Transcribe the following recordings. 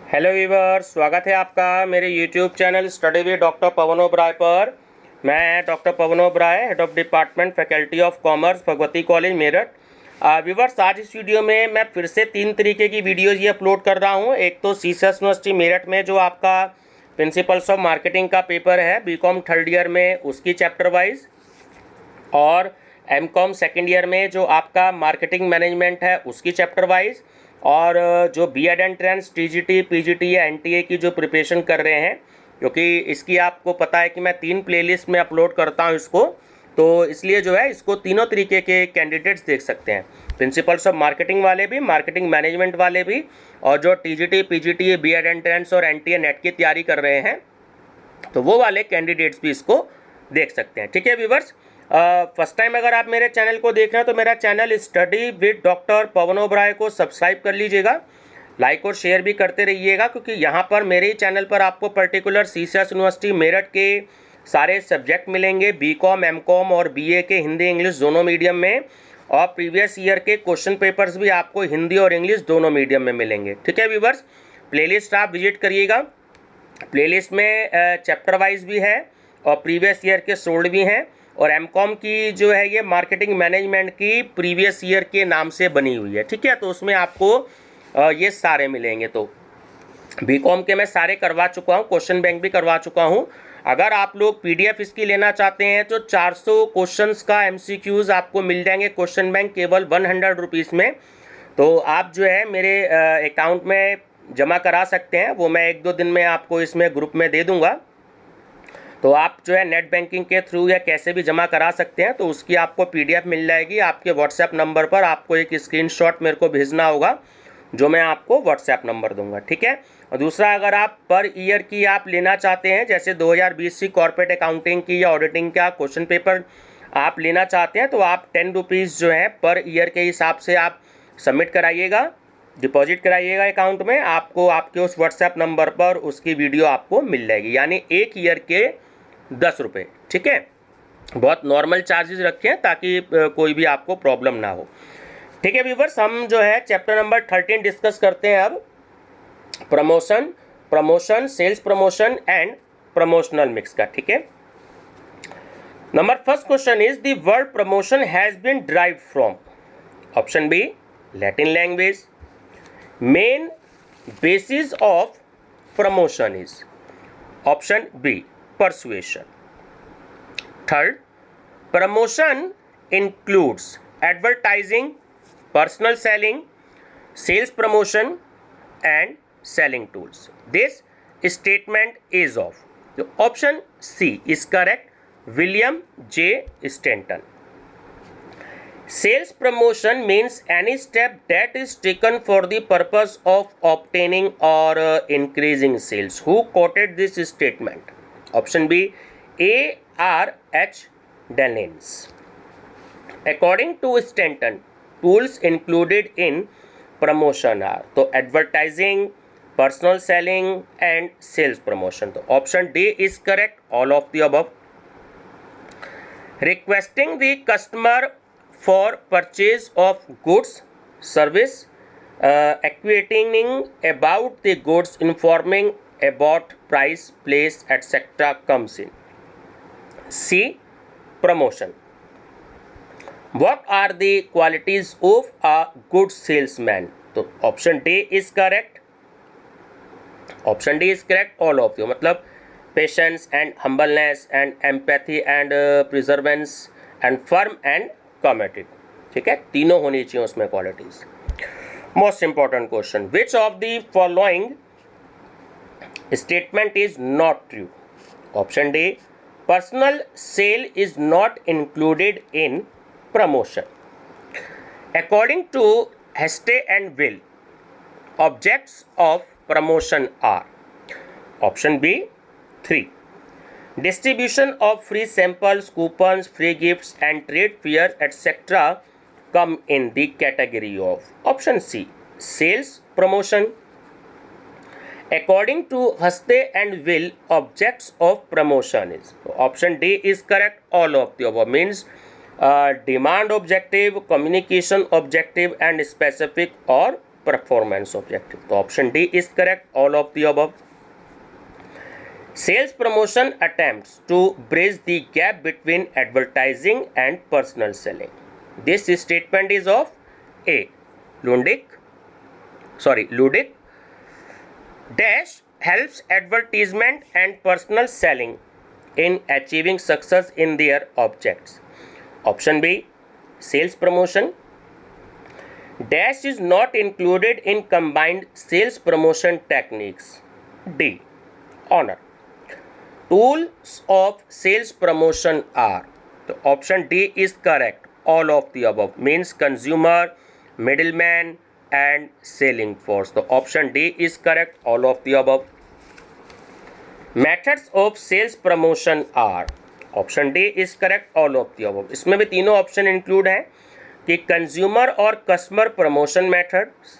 Hello Weaver, स्वागत है आपका मेरे YouTube channel study with doctor Pawan Oberoi पर। मैं doctor Pawan Oberoi, head of department faculty of commerce, Bhagwati college Meerut. Viewers, आज इस वीडियो में मैं फिर से 3 तरीके की वीडियोज़ ये अपलोड कर रहा हूँ। एक तो सीसस यूनिवर्सिटी मेरठ में जो आपका प्रिंसिपल्स ऑफ मार्केटिंग का पेपर है बीकॉम थर्ड ईयर में, उसकी चैप्टर वाइज, और एमकॉम सेकेंड ईयर में जो आपका मार्केटिंग मैनेजमेंट है उसकी चैप्टर वाइज, और जो बीएड एंट्रेंस टीजीटी पीजीटी या एनटीए की जो प्रिपरेशन कर रहे हैं, क्योंकि इसकी आपको पता है कि मैं 3 प्लेलिस्ट में अपलोड करता हूं इसको, तो इसलिए जो है इसको तीनों तरीके के कैंडिडेट्स देख सकते हैं। प्रिंसिपल्स ऑफ मार्केटिंग वाले भी, मार्केटिंग मैनेजमेंट वाले भी, और जो टीजीटी पीजीटी बीएड एंट्रेंस और एनटीए नेट की तैयारी कर रहे हैं तो वो वाले कैंडिडेट्स भी इसको देख सकते हैं। ठीक है व्यूवर्स, फर्स्ट टाइम अगर आप मेरे चैनल को देख रहे हैं तो मेरा channel study with doctor Pawan Oberoi को सब्सक्राइब कर लीजिएगा, लाइक और शेयर भी करते रहिएगा, क्योंकि यहाँ पर मेरे ही चैनल पर आपको पर्टिकुलर सीसस यूनिवर्सिटी मेरठ के सारे सब्जेक्ट मिलेंगे, बीकॉम, एमकॉम और बीए के हिंदी इंग्लिश दोनों मीडियम में, और प्रीवियस ईयर के क्वेश्चन पेपर्स भी आपको हिंदी और इंग्लिश दोनों मीडियम में मिलेंगे। ठीक है व्यूवर्स, प्लेलिस्ट आप विजिट करिएगा। प्लेलिस्ट में चैप्टर वाइज भी है और प्रीवियस ईयर के सोल्ड भी हैं, और एमकॉम की जो है ये मार्केटिंग मैनेजमेंट की प्रीवियस ईयर के नाम से बनी हुई है। ठीक है, तो उसमें आपको ये सारे मिलेंगे। तो बीकॉम के मैं सारे करवा चुका हूँ, क्वेश्चन बैंक भी करवा चुका हूँ। अगर आप लोग पीडीएफ इसकी लेना चाहते हैं तो 400 क्वेश्चंस का एमसीक्यूज आपको मिल जाएंगे क्वेश्चन बैंक केवल 100 रुपीज़ में। तो आप जो है मेरे अकाउंट में जमा करा सकते हैं, वो मैं 1-2 दिन में आपको इसमें ग्रुप में दे दूंगा। तो आप जो है नेट बैंकिंग के थ्रू या कैसे भी जमा करा सकते हैं, तो उसकी आपको पीडीएफ मिल जाएगी आपके व्हाट्सएप नंबर पर। आपको एक स्क्रीनशॉट मेरे को भेजना होगा जो मैं आपको व्हाट्सएप नंबर दूंगा। ठीक है, और दूसरा, अगर आप पर ईयर की आप लेना चाहते हैं, जैसे 2020 की कॉर्पोरेट अकाउंटिंग की या ऑडिटिंग का क्वेश्चन पेपर आप लेना चाहते हैं, तो आप 10 रुपीज़ जो है पर ईयर के हिसाब से आप सबमिट कराइएगा, डिपॉजिट कराइएगा अकाउंट में। आपको आपके उस व्हाट्सएप नंबर पर उसकी वीडियो आपको मिल जाएगी, यानी 1 ईयर के 10 रुपये। ठीक है, बहुत नॉर्मल चार्जेस रखे हैं ताकि कोई भी आपको प्रॉब्लम ना हो। ठीक है व्यूवर्स, हम जो है चैप्टर नंबर 13 डिस्कस करते हैं अब। Promotion, sales promotion and promotional mix का। ठीक है, number first question is the word promotion has been derived from. Option B Latin language. Main basis of promotion is option B persuasion. Third, promotion includes advertising, personal selling, sales promotion and selling tools. This statement is of. So option C is correct, William J. Stanton. Sales promotion means any step that is taken for the purpose of obtaining or increasing sales. Who quoted this statement? Option B, A.R.H. Dennings. According to Stanton, tools included in promotion are तो advertising, personal selling and sales promotion. तो option D is correct, all of the above. Requesting the customer for purchase of goods, service, acquainting about the goods, informing about price, place, etc. comes in. C. Promotion. What are the qualities of a good salesman? तो option D is correct. Option D is correct, all of you. मतलब patience and humbleness and empathy and perseverance and firm and committed. ठीक है, तीनों होनी चाहिए उसमें qualities. Most important question, which of the following statement is not true? Option D, personal sale is not included in promotion. According to Heste and Will, objects of promotion are. Option B, 3. Distribution of free samples, coupons, free gifts and trade fairs etc. come in the category of. Option C, sales promotion. According to Haste and Will, objects of promotion is. Option D is correct, all of the above. Means demand objective, communication objective and specific or performance objective. तो option D is correct, all of the above. Sales promotion attempts to bridge the gap between advertising and personal selling. This statement is of A. Ludic dash helps advertisement and personal selling in achieving success in their objects. Option B. Sales promotion dash is not included in combined sales promotion techniques. D. Honor. Tools of sales promotion are. So option D is correct. All of the above means consumer, middleman and selling force. So option D is correct. All of the above. Methods of sales promotion are. Option D is correct, all of the above. इसमें भी तीनों option include हैं कि consumer और customer promotion methods,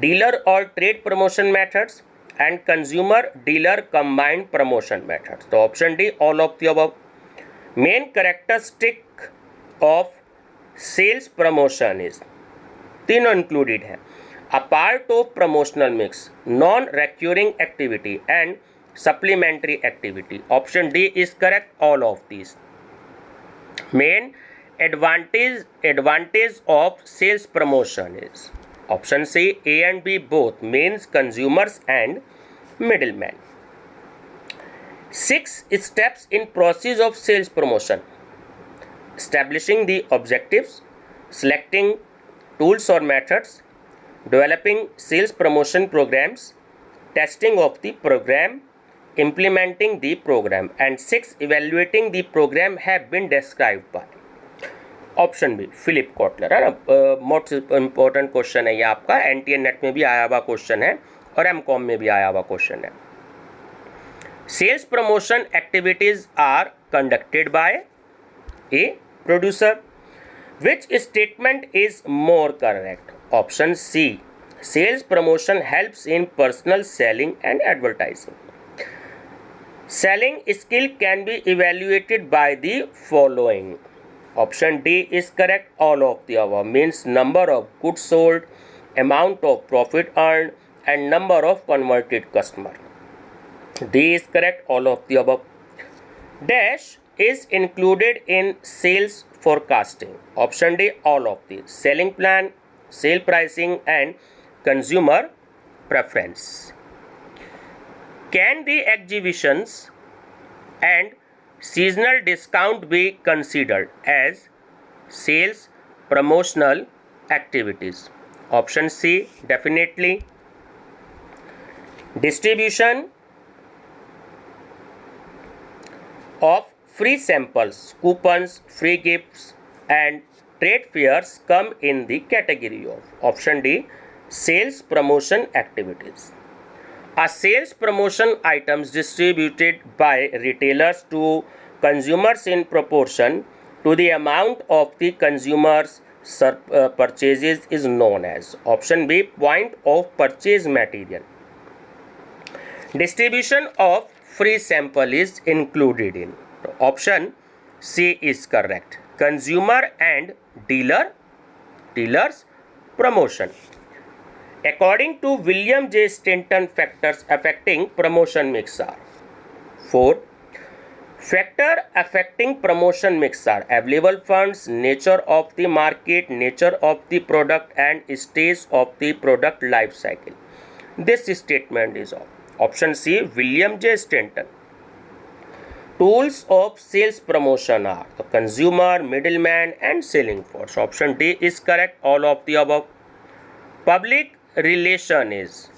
dealer और trade promotion methods and consumer dealer combined promotion methods. तो option D all of the above. Main characteristic of sales promotion is, तीनों included हैं. A part of promotional mix, non recurring activity and supplementary activity. Option D is correct, all of these. Main advantage of sales promotion is. Option C, A and B both means consumers and middlemen. 6 steps in process of sales promotion: establishing the objectives, selecting tools or methods, developing sales promotion programs, testing of the program, implementing the program, and 6 evaluating the program have been described by. Option B Philip Kotler है ना. Most important question है ये आपका, NTA net में भी आया हुआ question है और एमकॉम में भी आया हुआ क्वेश्चन है. Sales promotion activities are conducted by a producer. Which statement is more correct? Option C, sales promotion helps in personal selling and advertising. Selling skill can be evaluated by the following. Option D is correct, all of the above means number of goods sold, amount of profit earned and number of converted customer. D is correct, all of the above. Dash is included in sales forecasting. Option D, all of these. Selling plan, sale pricing and consumer preference. Can the exhibitions and seasonal discount be considered as sales promotional activities? Option C, definitely. Distribution of free samples, coupons, free gifts and trade fairs come in the category of. Option D, sales promotion activities. A sales promotion items distributed by retailers to consumers in proportion to the amount of the consumer's purchases is known as. Option B, point of purchase material. Distribution of free sample is included in. Option C is correct. Consumer and dealers promotion. According to William J. Stanton, factors affecting promotion mix are. 4. Factor affecting promotion mix are available funds, nature of the market, nature of the product and stage of the product life cycle. This statement is of. Option C, William J. Stanton. Tools of sales promotion are the consumer, middleman and selling force. Option D is correct, all of the above. Public relation is.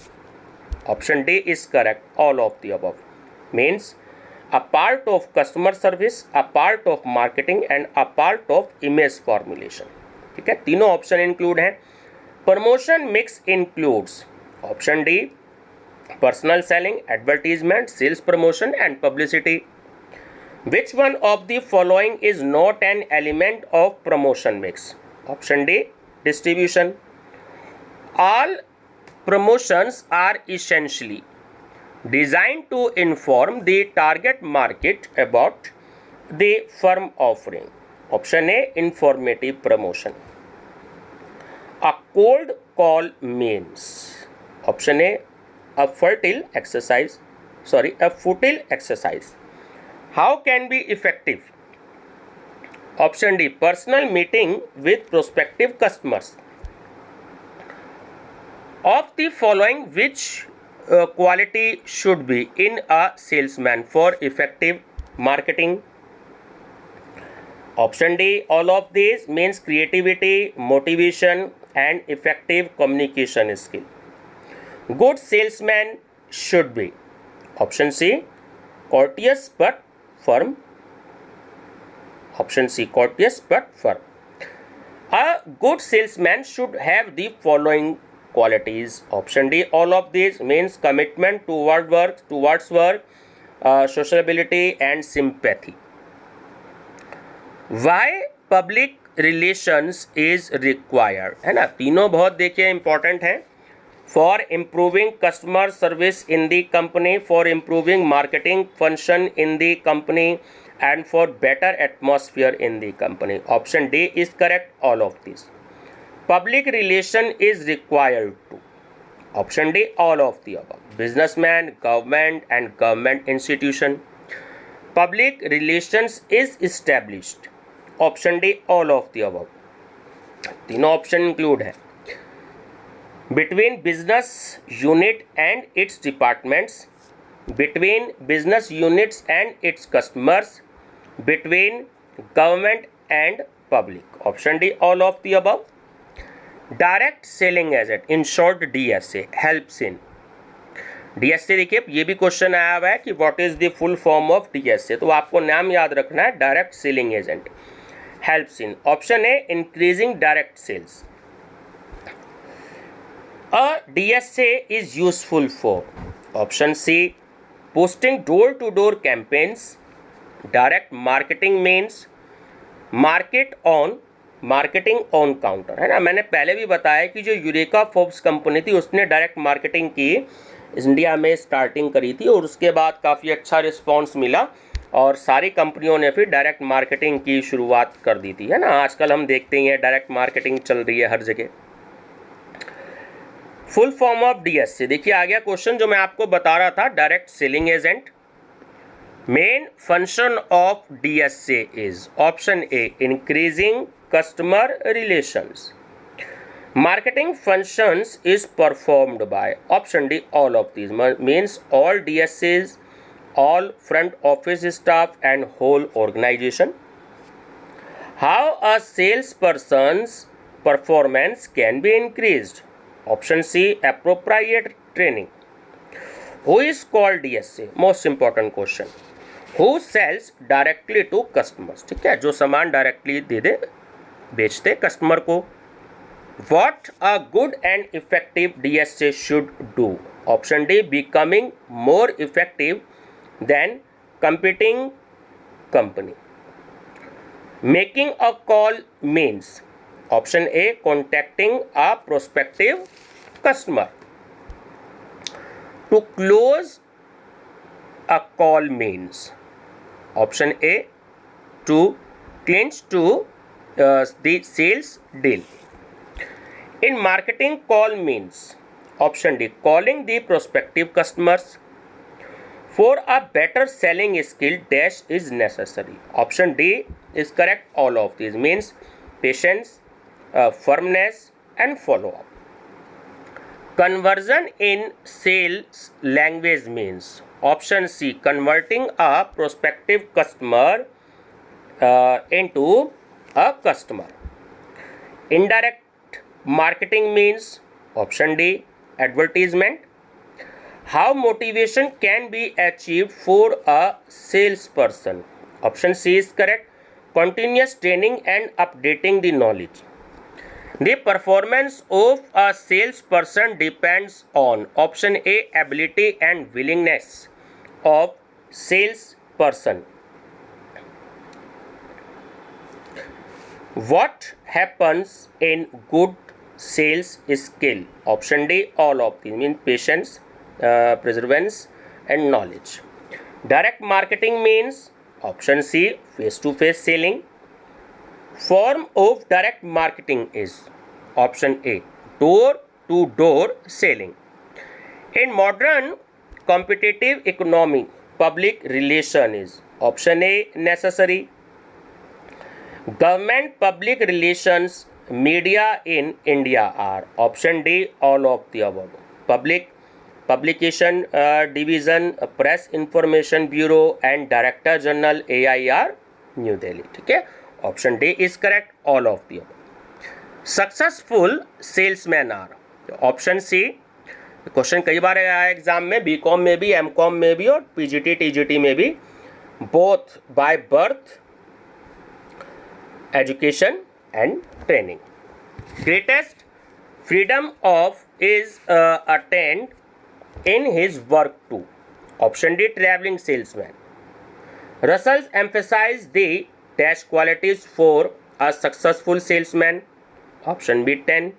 Option D is correct, all of the above means a part of customer service, a part of marketing and a part of image formulation. ठीक है, तीनों option include हैं. Promotion mix includes. Option D, personal selling, advertisement, sales promotion and publicity. Which one of the following is not an element of promotion mix? Option D, distribution. All promotions are essentially designed to inform the target market about the firm offering. Option A, informative promotion. A cold call means? Option A, a futile exercise. A futile exercise. How can be effective? Option D, personal meeting with prospective customers. Of the following, which quality should be in a salesman for effective marketing? Option D, all of these means creativity, motivation, and effective communication skill. Good salesman should be. Option C, courteous but firm. Option C, courteous but firm. A good salesman should have the following qualities. Option D, all of these means commitment towards work, sociability and sympathy. Why public relations is required, है ना, तीनों बहुत देखिए important हैं. For improving customer service in the company, for improving marketing function in the company, and for better atmosphere in the company. Option D is correct, all of these. Public relation is required to. Option D, all of the above. Businessman, government and government institution. Public relations is established. Option D, all of the above. तीनों option include है. Between business unit and its departments, between business units and its customers, between government and public. Option D, all of the above. Direct selling agent, in short DSA, helps in. DSA देखिए ये भी question आया हुआ है कि what is the full form of DSA, तो आपको नाम याद रखना है, direct selling agent. Helps in. Option A, increasing direct sales. A DSA is useful for. Option C, posting door-to-door campaigns. Direct marketing means marketing on counter, है ना. मैंने पहले भी बताया कि जो यूरेका फोर्ब्स कंपनी थी उसने डायरेक्ट मार्केटिंग की इंडिया में स्टार्टिंग करी थी और उसके बाद काफ़ी अच्छा रिस्पॉन्स मिला और सारी कंपनियों ने फिर डायरेक्ट मार्केटिंग की शुरुआत कर दी थी, है ना. आजकल हम देखते ही हैं डायरेक्ट मार्केटिंग चल रही है हर जगह. फुल फॉर्म ऑफ DSA देखिए आ गया क्वेश्चन जो मैं आपको बता रहा था, direct selling agent. Main function of DSA is. Option A, increasing customer relations. Marketing functions is performed by. Option D, all of these means all DSAs, all front office staff and whole organisation. How a sales person's performance can be increased. Option C, appropriate training. Who is called DSA? Most important question. Who sells directly to customers? ठीक है, जो सामान directly बेचते customer को. What a good and effective DSA should do. Option D, becoming more effective than competing company. Making a call means. Option A, contacting a prospective customer. To close a call means. Option A, to clinch to the sales deal. In marketing, call means. Option D, calling the prospective customers. For a better selling skill dash is necessary. Option D is correct, all of these means patience, firmness and follow-up. Conversion in sales language means. Option C, converting a prospective customer into a customer. Indirect marketing means. Option D, advertisement. How motivation can be achieved for a salesperson. Option C is correct. Continuous training and updating the knowledge. The performance of a salesperson depends on. Option A, ability and willingness of salesperson. What happens in good sales skill? Option D, all of these mean patience, perseverance and knowledge. Direct marketing means. Option C, face-to-face selling. Form of direct marketing is. Option A, door to door selling. In modern competitive economy, public relation is option A necessary. Government public relations media in India are option D all of the above. Public Publication Division, Press Information Bureau and Director General AIR New Delhi. ठीक है, option D is correct, all of the above. Successful salesman are option C. Question कई बार आया exam में, BCom में भी, MCom में भी और पीजीटी टीजीटी में भी. Both by birth, education and training. Greatest freedom of is attend in his work too. Option D traveling salesman. Russell emphasized the dash qualities for a successful salesman. Option B 10.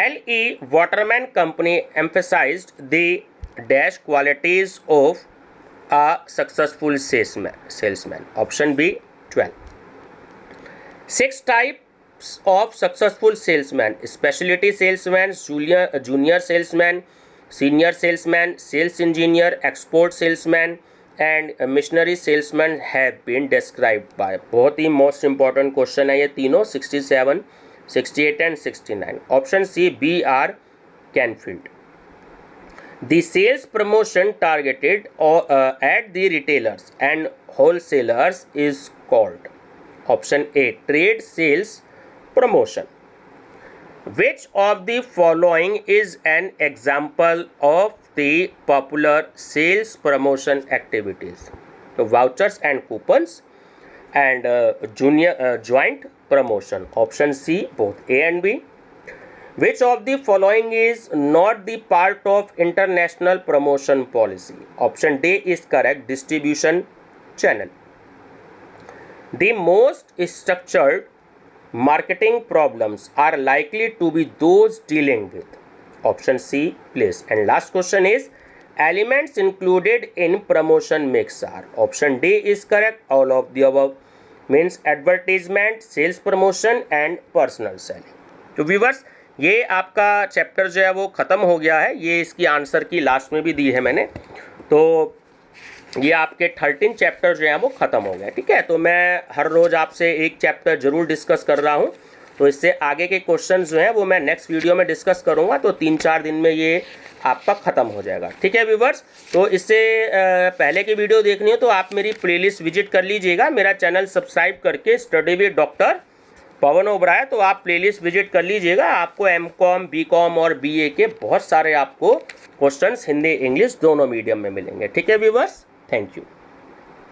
L.E. Waterman Company emphasized the dash qualities of a successful salesman. Option B 12. 6 types of successful salesman: specialty salesman, junior salesman, senior salesman, sales engineer, export salesman and missionary salesman have been described by. बहुत ही most important question है ये तीनों, 67, 68 and 69. Option C B are Canfield. The sales promotion targeted at the retailers and wholesalers is called. Option A trade sales promotion. Which of the following is an example of the popular sales promotion activities? So vouchers and coupons and joint promotion. Option C both A and B. Which of the following is not the part of international promotion policy? Option D is correct, distribution channel. The most structured marketing problems are likely to be those dealing with. Option C please. And last question is elements included in promotion mix are. Option D is correct, all of the above. Means advertisement, sales promotion and personal selling. तो viewers ये आपका chapter जो है वो ख़त्म हो गया है. ये इसकी आंसर की लास्ट में भी दी है मैंने. तो ये आपके 13 चैप्टर जो हैं वो ख़त्म हो गए. ठीक है, तो मैं हर रोज़ आपसे एक चैप्टर ज़रूर डिस्कस कर रहा हूँ. तो इससे आगे के क्वेश्चंस जो हैं वो मैं नेक्स्ट वीडियो में डिस्कस करूँगा. तो 3-4 दिन में ये आपका ख़त्म हो जाएगा. ठीक है व्यूवर्स, तो इससे पहले की वीडियो देखनी हो तो आप मेरी प्लेलिस्ट विजिट कर लीजिएगा. मेरा चैनल सब्सक्राइब करके study with doctor Pawan Oberoi, तो आप प्लेलिस्ट विजिट कर लीजिएगा. आपको एमकॉम, बीकॉम और बीए के बहुत सारे आपको क्वेश्चंस हिंदी इंग्लिश दोनों मीडियम में मिलेंगे. ठीक है व्यूवर्स, थैंक यू.